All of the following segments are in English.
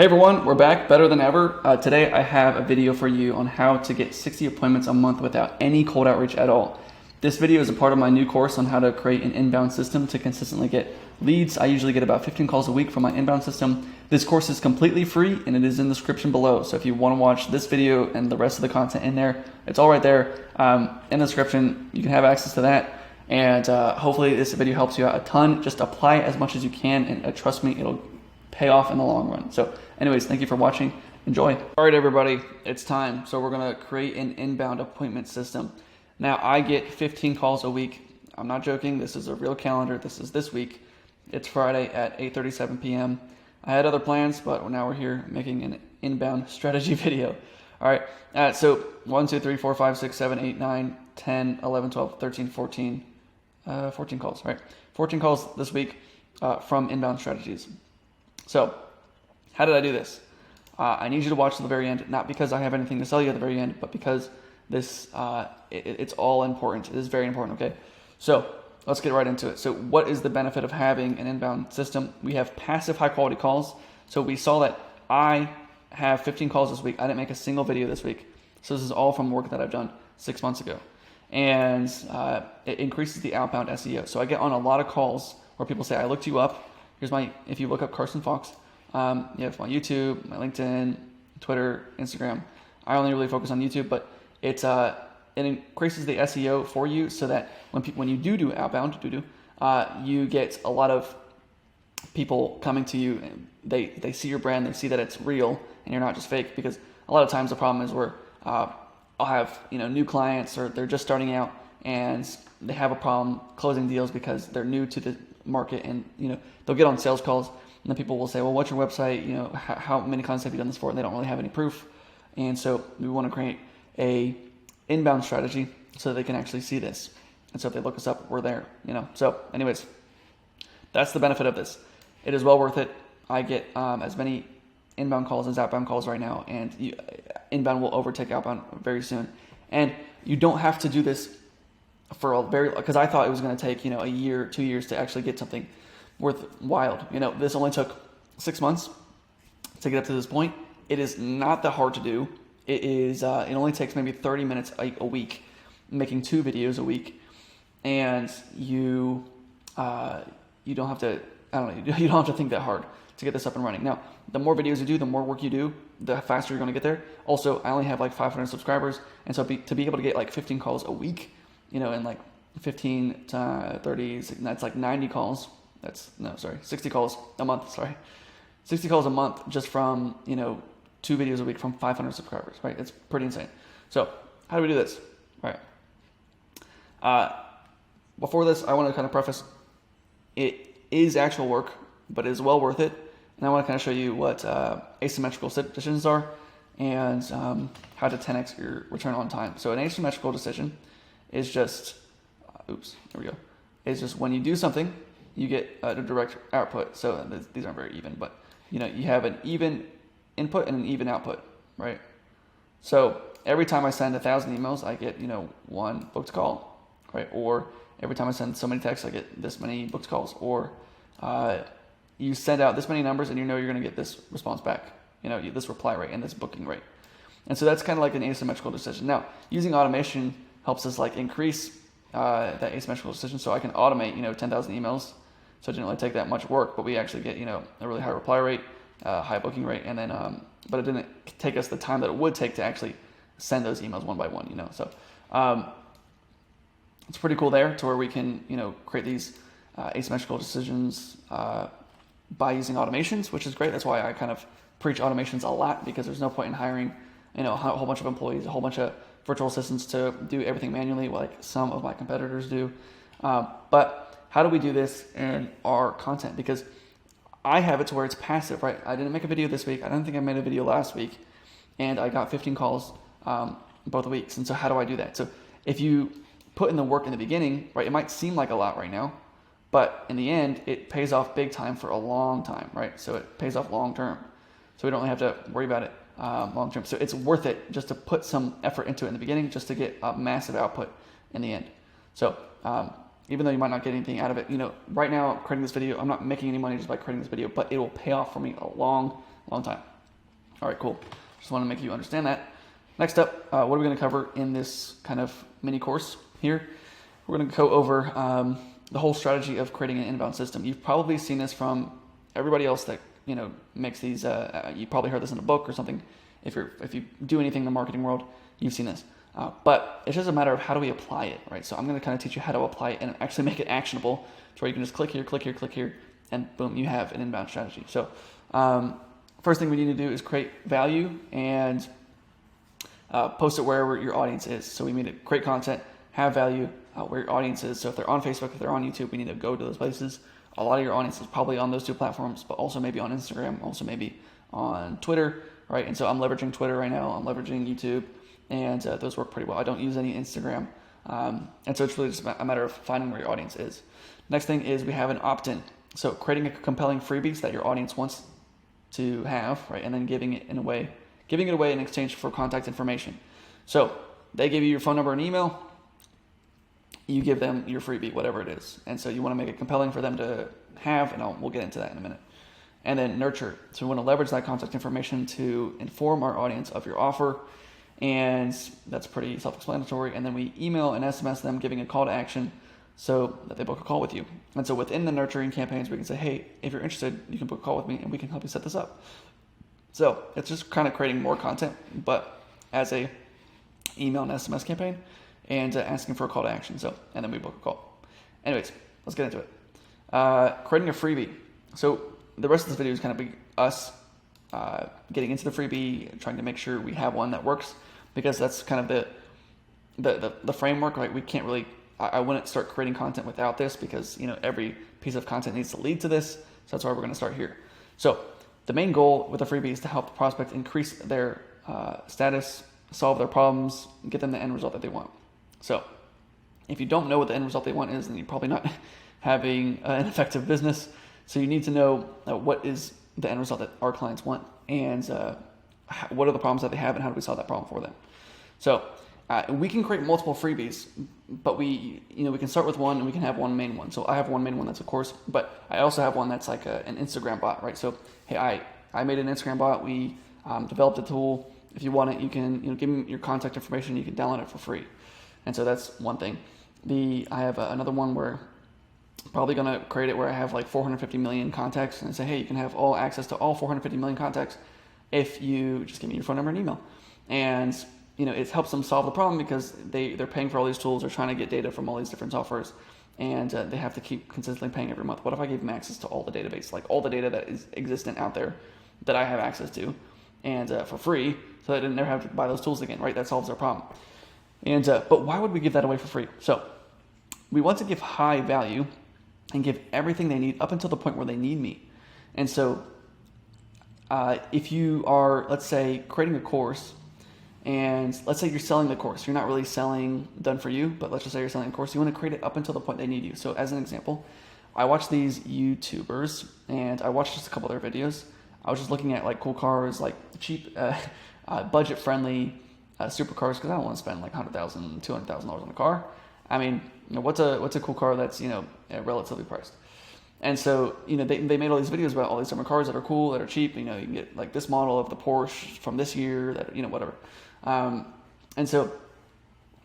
Hey everyone, we're back better than ever. Today I have a video for you on how to get 60 appointments a month without any cold outreach at all. This video is a part of my new course on how to create an inbound system to consistently get leads. I usually get about 15 calls a week from my inbound system. This course is completely free and it is in the description below. So if you want to watch this video and the rest of the content in there, it's all right there in the description. You can have access to that. And hopefully this video helps you out a ton. Just apply as much as you can and trust me, it'll pay off in the long run. So anyways, thank you for watching. Enjoy. All right, everybody, it's time. So we're going to create an inbound appointment system. Now I get 15 calls a week. I'm not joking. This is a real calendar. This is this week. It's Friday at 8:37 p.m. I had other plans, but now we're here making an inbound strategy video. All right. So 1, 2, 3, 4, 5, 6, 7, 8, 9, 10, 11, 12, 13, 14, 14 calls, right? 14 calls this week from inbound strategies. So how did I do this? I need you to watch to the very end, not because I have anything to sell you at the very end, but because this it's all important. It is very important, okay? So let's get right into it. So what is the benefit of having an inbound system? We have passive high quality calls. So we saw that I have 15 calls this week. I didn't make a single video this week. So this is all from work that I've done 6 months ago. And it increases the outbound SEO. So I get on a lot of calls where people say, I looked you up. Here's if you look up Carson Fox, you have my YouTube, my LinkedIn, Twitter, Instagram. I only really focus on YouTube, but it increases the SEO for you so that when you do outbound, you get a lot of people coming to you. And they see your brand, they see that it's real, and you're not just fake. Because a lot of times the problem is where I'll have new clients or they're just starting out and they have a problem closing deals because they're new to the market, and they'll get on sales calls and then people will say, well, what's your website? How many clients have you done this for? And they don't really have any proof. And so we want to create a inbound strategy so they can actually see this. And so if they look us up, we're there, So anyways, that's the benefit of this. It is well worth it. I get as many inbound calls as outbound calls right now, and inbound will overtake outbound very soon. And you don't have to do this for because I thought it was going to take, a year, 2 years to actually get something worthwhile. This only took 6 months to get up to this point. It is not that hard to do. It is, it only takes maybe 30 minutes a week, making 2 videos a week. And you don't have to, you don't have to think that hard to get this up and running. Now, the more videos you do, the more work you do, the faster you're going to get there. Also, I only have like 500 subscribers. And so to be able to get like 15 calls a week, and like 15 to 30, that's like 90 calls. 60 calls a month, 60 calls a month just from, 2 videos a week from 500 subscribers, right? It's pretty insane. So how do we do this? All right. Before this, I want to kind of preface, it is actual work, but it is well worth it. And I want to kind of show you what asymmetrical decisions are and how to 10x your return on time. So an asymmetrical decision is just, is just when you do something, you get a direct output. So these aren't very even, but you have an even input and an even output, right? So every time I send 1,000 emails, I get, 1 booked call, right? Or every time I send so many texts, I get this many booked calls. Or you send out this many numbers and you're going to get this response back, this reply rate and this booking rate. And so that's kind of like an asymmetrical decision. Now, using automation helps us like increase that asymmetrical decision. So I can automate, 10,000 emails. So it didn't really take that much work, but we actually get, a really high reply rate, high booking rate, and then, but it didn't take us the time that it would take to actually send those emails one by one, So it's pretty cool there to where we can, create these asymmetrical decisions by using automations, which is great. That's why I kind of preach automations a lot, because there's no point in hiring, a whole bunch of employees, a whole bunch of virtual assistants to do everything manually like some of my competitors do. But how do we do this in our content? Because I have it to where it's passive, right? I didn't make a video this week. I don't think I made a video last week. And I got 15 calls both weeks. And so how do I do that? So if you put in the work in the beginning, right, it might seem like a lot right now, but in the end, it pays off big time for a long time, right? So it pays off long term. So we don't really have to worry about it long term. So it's worth it just to put some effort into it in the beginning, just to get a massive output in the end. So even though you might not get anything out of it, right now creating this video, I'm not making any money just by creating this video, but it will pay off for me a long, long time. All right, cool. Just want to make you understand that. Next up, what are we going to cover in this kind of mini course here? We're going to go over the whole strategy of creating an inbound system. You've probably seen this from everybody else that makes these. You probably heard this in a book or something. If you do anything in the marketing world, you've seen this. But it's just a matter of how do we apply it, right? So I'm going to kind of teach you how to apply it and actually make it actionable, to where you can just click here, click here, click here, and boom, you have an inbound strategy. So first thing we need to do is create value and post it wherever your audience is. So we need to create content, have value where your audience is. So if they're on Facebook, if they're on YouTube, we need to go to those places. A lot of your audience is probably on those two platforms, but also maybe on Instagram, also maybe on Twitter, right? And so I'm leveraging Twitter right now. I'm leveraging YouTube, and those work pretty well. I don't use any Instagram. And so it's really just a matter of finding where your audience is. Next thing is we have an opt-in. So creating a compelling freebie that your audience wants to have, right? And then giving it away in exchange for contact information. So they give you your phone number and email, you give them your freebie, whatever it is. And so you want to make it compelling for them to have, and we'll get into that in a minute. And then nurture. So we want to leverage that contact information to inform our audience of your offer. And that's pretty self-explanatory. And then we email and SMS them, giving a call to action so that they book a call with you. And so within the nurturing campaigns, we can say, hey, if you're interested, you can book a call with me and we can help you set this up. So it's just kind of creating more content, but as a email and SMS campaign, and asking for a call to action. So, and then we book a call. Anyways, let's get into it. Creating a freebie. So the rest of this video is kind of be us getting into the freebie, trying to make sure we have one that works, because that's kind of the framework. Like we can't really, I wouldn't start creating content without this, because every piece of content needs to lead to this. So that's why we're going to start here. So the main goal with the freebie is to help the prospect increase their status, solve their problems, get them the end result that they want. So if you don't know what the end result they want is, then you're probably not having an effective business. So you need to know what is the end result that our clients want, and what are the problems that they have, and how do we solve that problem for them. So we can create multiple freebies, but we can start with one, and we can have one main one. So I have one main one that's a course, but I also have one that's like an Instagram bot, right? So hey, I made an Instagram bot. We developed a tool. If you want it, you can give me your contact information. You can download it for free. And so that's one thing. I have another one where I'm probably going to create it where I have like 450 million contacts, and say, hey, you can have all access to all 450 million contacts if you just give me your phone number and email. And it helps them solve the problem, because they're paying for all these tools. They're trying to get data from all these different softwares, and they have to keep consistently paying every month. What if I gave them access to all the database, like all the data that is existent out there that I have access to, and for free, so they didn't never have to buy those tools again, right? That solves their problem. And but why would we give that away for free? So we want to give high value and give everything they need up until the point where they need me. And so if you are, let's say, creating a course, and let's say you're selling the course, you're not really selling done for you, but let's just say you're selling a course, you want to create it up until the point they need you. So as an example, I watch these YouTubers, and I watched just a couple of their videos. I was just looking at like cool cars, like cheap, budget-friendly supercars, because I don't want to spend like $100,000, $200,000 on a car. I mean, what's a cool car that's relatively priced? And so they made all these videos about all these different cars that are cool, that are cheap. You can get like this model of the Porsche from this year, that whatever. And so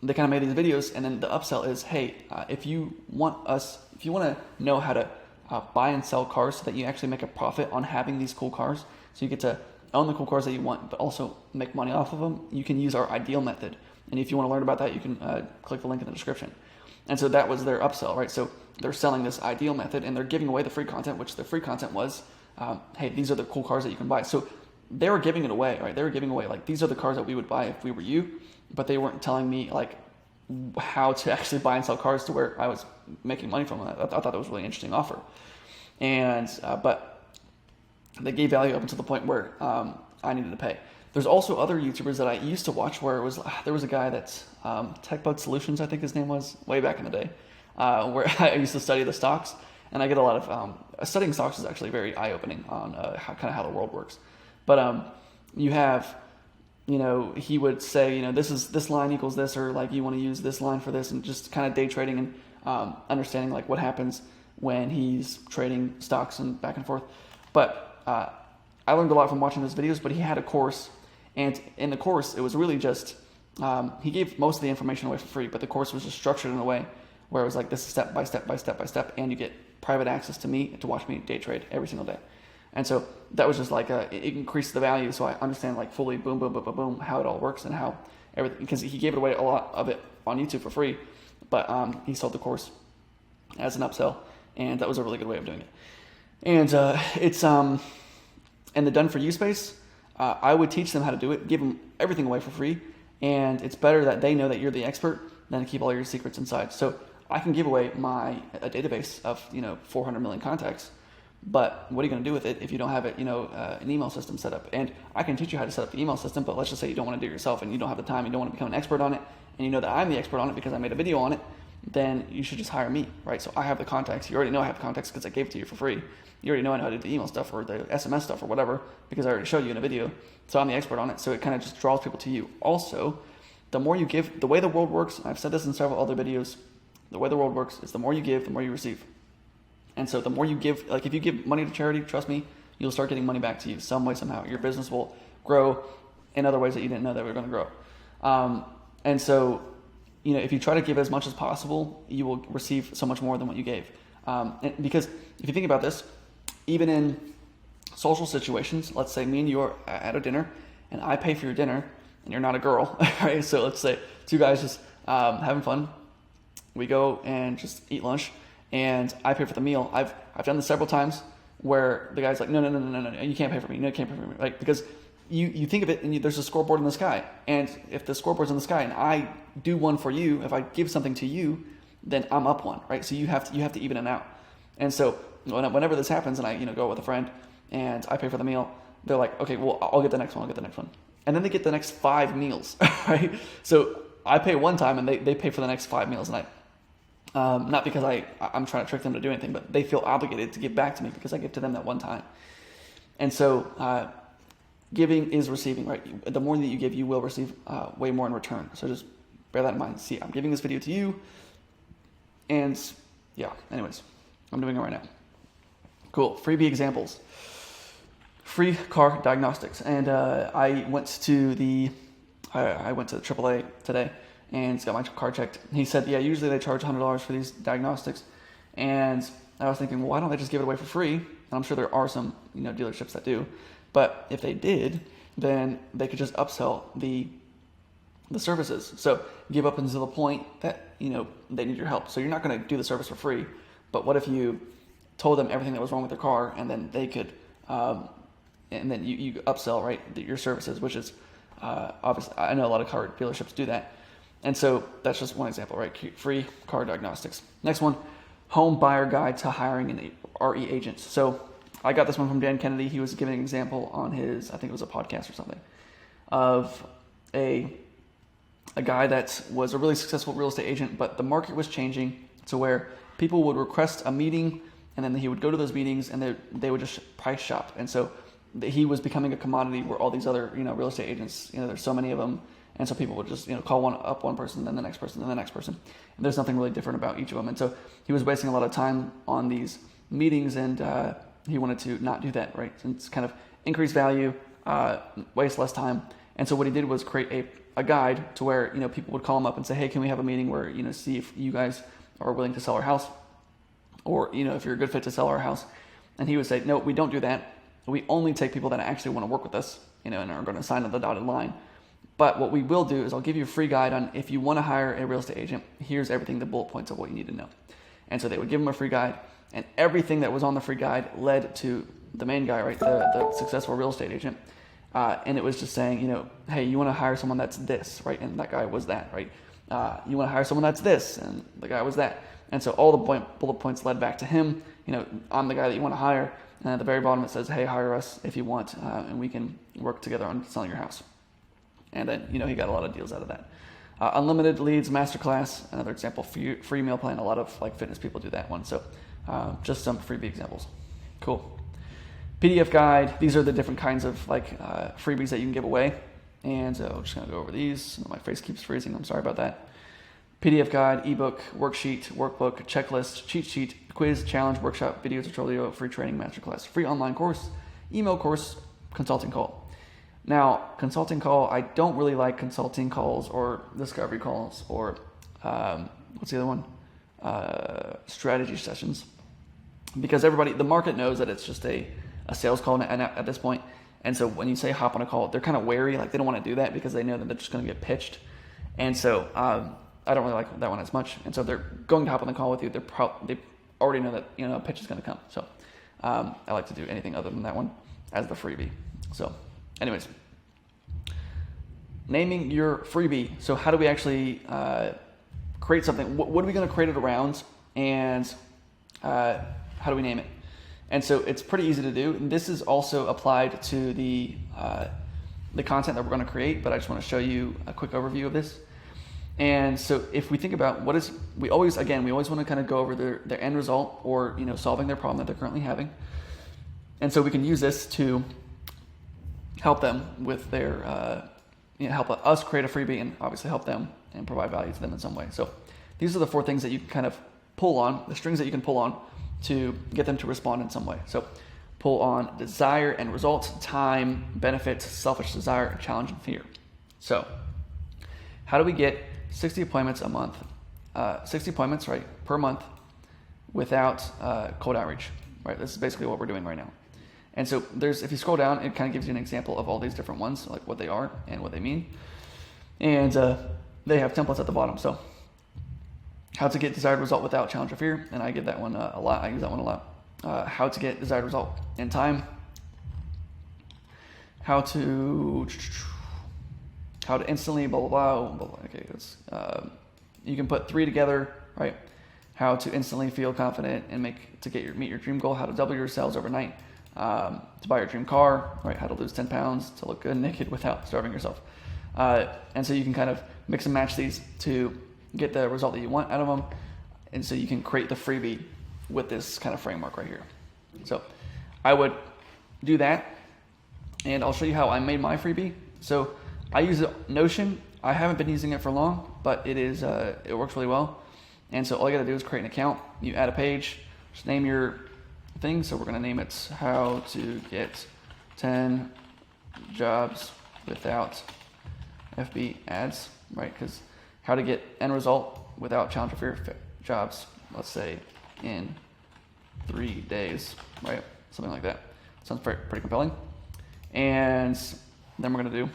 they kind of made these videos, and then the upsell is, hey, if you want to know how to buy and sell cars so that you actually make a profit on having these cool cars, so you get to own the cool cars that you want, but also make money off of them, you can use our ideal method. And if you want to learn about that, you can click the link in the description. And so that was their upsell, right? So they're selling this ideal method, and they're giving away the free content, which the free content was, hey, these are the cool cars that you can buy. So they were giving it away, right? They were giving away, like, these are the cars that we would buy if we were you, but they weren't telling me, like, how to actually buy and sell cars to where I was making money from it. I thought that was a really interesting offer. And, but they gave value up until the point where I needed to pay. There's also other YouTubers that I used to watch where there was a guy that's TechBud Solutions, I think his name was, way back in the day, where I used to study the stocks, and I get a lot of studying stocks is actually very eye-opening on how the world works. But you have, he would say, this line equals this, or like you want to use this line for this, and just kind of day trading and understanding like what happens when he's trading stocks and back and forth. But I learned a lot from watching those videos, but he had a course, and in the course, it was really just, he gave most of the information away for free, but the course was just structured in a way where it was like, this is step by step by step by step, and you get private access to me to watch me day trade every single day. And so that was just like, it increased the value, so I understand like fully, boom, boom, boom, boom, boom, how it all works and how everything, because he gave it away a lot of it on YouTube for free, but he sold the course as an upsell, and that was a really good way of doing it. And it's in the done for you space, I would teach them how to do it, give them everything away for free, and it's better that they know that you're the expert than to keep all your secrets inside. So I can give away a database of 400 million contacts, but what are you going to do with it if you don't have it, an email system set up? And I can teach you how to set up the email system, but let's just say you don't want to do it yourself and you don't have the time, you don't want to become an expert on it, and you know that I'm the expert on it because I made a video on it, then you should just hire me, right? So I have the contacts. You already know I have contacts because I gave it to you for free. You already know I know how to do the email stuff or the SMS stuff or whatever because I already showed you in a video. So I'm the expert on it. So it kind of just draws people to you. Also, the more you give, the way the world works, I've said this in several other videos, the way the world works is the more you give, the more you receive. And so the more you give, like if you give money to charity, trust me, you'll start getting money back to you some way, somehow. Your business will grow in other ways that you didn't know that were going to grow. And so, if you try to give as much as possible, you will receive so much more than what you gave. Because if you think about this, even in social situations, let's say me and you are at a dinner and I pay for your dinner and you're not a girl, right? So let's say two guys just having fun. We go and just eat lunch and I pay for the meal. I've done this several times where the guy's like, no, you can't pay for me. No, you can't pay for me. Like, because you think of it and there's a scoreboard in the sky. And if the scoreboard's in the sky and I do one for you, if I give something to you, then I'm up one, right? So you have to even it out. And so whenever this happens and I go with a friend and I pay for the meal, they're like, okay, well, I'll get the next one. And then they get the next 5 meals, right? So I pay one time and they pay for the next 5 meals. And not because I'm trying to trick them to do anything, but they feel obligated to give back to me because I give to them that one time. And so giving is receiving, right? The more that you give, you will receive way more in return. So just bear that in mind. See, I'm giving this video to you. And yeah, anyways, I'm doing it right now. Cool. Freebie examples. Free car diagnostics. And I went to the AAA today and got my car checked. He said, yeah, usually they charge $100 for these diagnostics. And I was thinking, well, why don't they just give it away for free? And I'm sure there are some, dealerships that do. But if they did, then they could just upsell the services. So give up until the point that, they need your help. So you're not going to do the service for free. But what if you told them everything that was wrong with their car and then they could, and then you upsell, right, your services, which is obviously, I know a lot of car dealerships do that. And so that's just one example, right? Free car diagnostics. Next one, home buyer guide to hiring an RE agent. So I got this one from Dan Kennedy. He was giving an example on his, I think it was a podcast or something, of a guy that was a really successful real estate agent, but the market was changing to where people would request a meeting and then he would go to those meetings and they would just price shop. And so he was becoming a commodity where all these other, real estate agents, there's so many of them. And so people would just, call one person, then the next person, then the next person. And there's nothing really different about each of them. And so he was wasting a lot of time on these meetings and he wanted to not do that, right? And it's kind of increase value, waste less time. And so what he did was create a guide to where, people would call him up and say, hey, can we have a meeting where, see if you guys are willing to sell our house or, if you're a good fit to sell our house. And he would say, no, we don't do that. We only take people that actually want to work with us, and are going to sign on the dotted line. But what we will do is I'll give you a free guide on if you want to hire a real estate agent, here's everything, the bullet points of what you need to know. And so they would give him a free guide, and everything that was on the free guide led to the main guy, right, the successful real estate agent. And it was just saying, hey, you want to hire someone that's this, right? And that guy was that, right? You want to hire someone that's this, and the guy was that. And so all the bullet points led back to him. I'm the guy that you want to hire. And at the very bottom it says, hey, hire us if you want, and we can work together on selling your house. And then, he got a lot of deals out of that. Unlimited leads masterclass, another example, free meal plan. A lot of fitness people do that one. So just some freebie examples. Cool. PDF guide. These are the different kinds of freebies that you can give away. And so I'm just going to go over these. My face keeps freezing. I'm sorry about that. PDF guide, ebook, worksheet, workbook, checklist, cheat sheet, quiz, challenge, workshop, video tutorial, free training, masterclass, free online course, email course, consulting call. Now, consulting call, I don't really like consulting calls or discovery calls or what's the other one? Strategy sessions, because the market knows that it's just a sales call at this point. And so when you say hop on a call, they're kind of wary, like they don't want to do that because they know that they're just going to get pitched. And so I don't really like that one as much. And so if they're going to hop on the call with you, they already know that a pitch is going to come. So I like to do anything other than that one as the freebie. So anyways, naming your freebie. So how do we actually create something? What are we going to create it around, and how do we name it? And so it's pretty easy to do. And this is also applied to the content that we're going to create, but I just want to show you a quick overview of this. And so if we think about we always want to kind of go over their end result, or solving their problem that they're currently having. And so we can use this to help them with their help us create a freebie, and obviously help them and provide value to them in some way. So these are the 4 things that you can kind of pull on, the strings that you can pull on to get them to respond in some way. So pull on desire and results, time, benefits, selfish desire, challenge, and fear. So how do we get 60 appointments a month, 60 appointments, right, per month without cold outreach, right? This is basically what we're doing right now. And so if you scroll down, it kind of gives you an example of all these different ones, like what they are and what they mean. And they have templates at the bottom. So how to get desired result without challenge or fear. And I give that one a lot. I use that one a lot. How to get desired result in time. How to instantly blah, blah, blah, blah. Okay, you can put 3 together, right? How to instantly feel confident and meet your dream goal. How to double your sales overnight. To buy your dream car, right? How to lose 10 pounds, to look good naked without starving yourself. And so you can kind of mix and match these to get the result that you want out of them. And so you can create the freebie with this kind of framework right here. So I would do that, and I'll show you how I made my freebie. So I use Notion. I haven't been using it for long, but it works really well. And so all you gotta do is create an account. You add a page, just name your thing. So we're gonna name it how to get 10 jobs without FB ads, right? Because how to get end result without challenge or fear jobs, let's say in 3 days, right? Something like that. Sounds pretty compelling. And then we're gonna do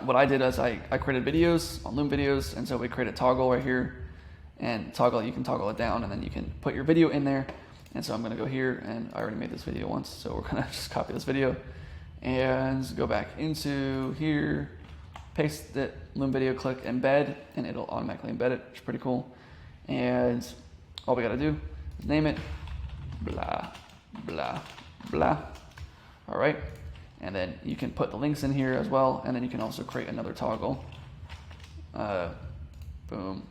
what I did is I created videos on Loom videos, and so we created a toggle right here, and you can toggle it down, and then you can put your video in there. And so I'm gonna go here, and I already made this video once, so we're gonna just copy this video and go back into here, paste the Loom video, click embed, and it'll automatically embed it, which is pretty cool. And all we gotta do is name it, blah, blah, blah. All right. And then you can put the links in here as well, and then you can also create another toggle. Boom.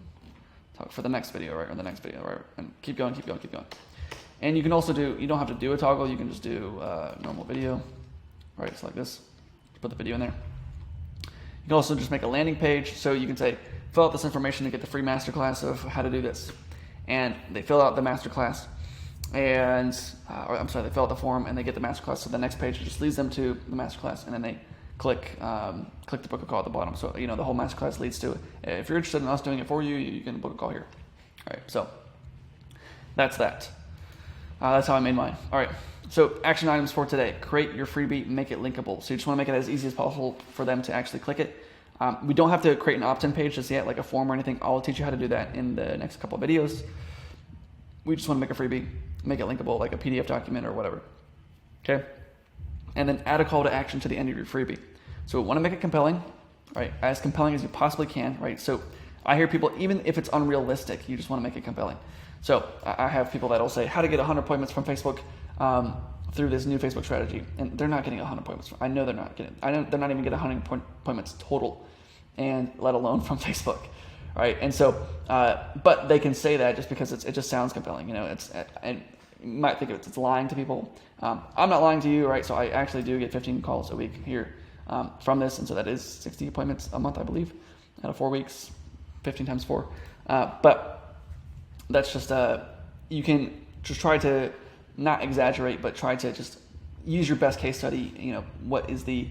For the next video, right? Or the next video, right? And keep going, keep going, keep going. And you can also you don't have to do a toggle, you can just do normal video, right? It's like this. Put the video in there. You can also just make a landing page, so you can say, fill out this information to get the free masterclass of how to do this. And they fill out the masterclass, and they fill out the form and they get the masterclass. So the next page just leads them to the masterclass, and then they click the book a call at the bottom. So the whole masterclass leads to it. If you're interested in us doing it for you, you can book a call here. All right, so that's that. That's how I made mine. All right, so action items for today: create your freebie, make it linkable. So you just want to make it as easy as possible for them to actually click it. We don't have to create an opt-in page just yet, like a form or anything. I'll teach you how to do that in the next couple of videos. We just want to make a freebie, make it linkable, like a PDF document or whatever. Okay? And then add a call to action to the end of your freebie. So we want to make it compelling, right? As compelling as you possibly can, right? So I hear people, even if it's unrealistic, you just want to make it compelling. So I have people that'll say, how to get 100 appointments from Facebook through this new Facebook strategy. And they're not getting 100 appointments. I know they're not getting, they're not even getting 100 appointments total, and let alone from Facebook. Right, and so, but they can say that just because it just sounds compelling, and you might think it's lying to people. I'm not lying to you, right? So I actually do get 15 calls a week here from this, and so that is 60 appointments a month, I believe, out of 4 weeks, 15 times 4. But that's just, you can just try to not exaggerate, but try to just use your best case study. What is the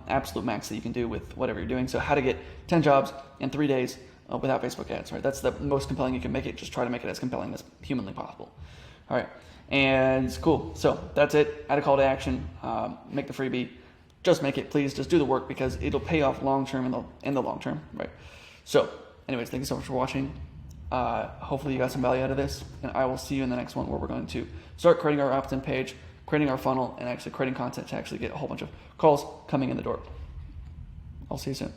absolute max that you can do with whatever you're doing. So how to get 10 jobs in 3 days without Facebook ads, right? That's the most compelling you can make it. Just try to make it as compelling as humanly possible. All right, and cool. So that's it. Add a call to action. Make the freebie. Just make it, please. Just do the work, because it'll pay off long-term in the long term, right? So anyways, thank you so much for watching. Hopefully you got some value out of this, and I will see you in the next one, where we're going to start creating our opt-in page, creating our funnel, and actually creating content to actually get a whole bunch of calls coming in the door. I'll see you soon.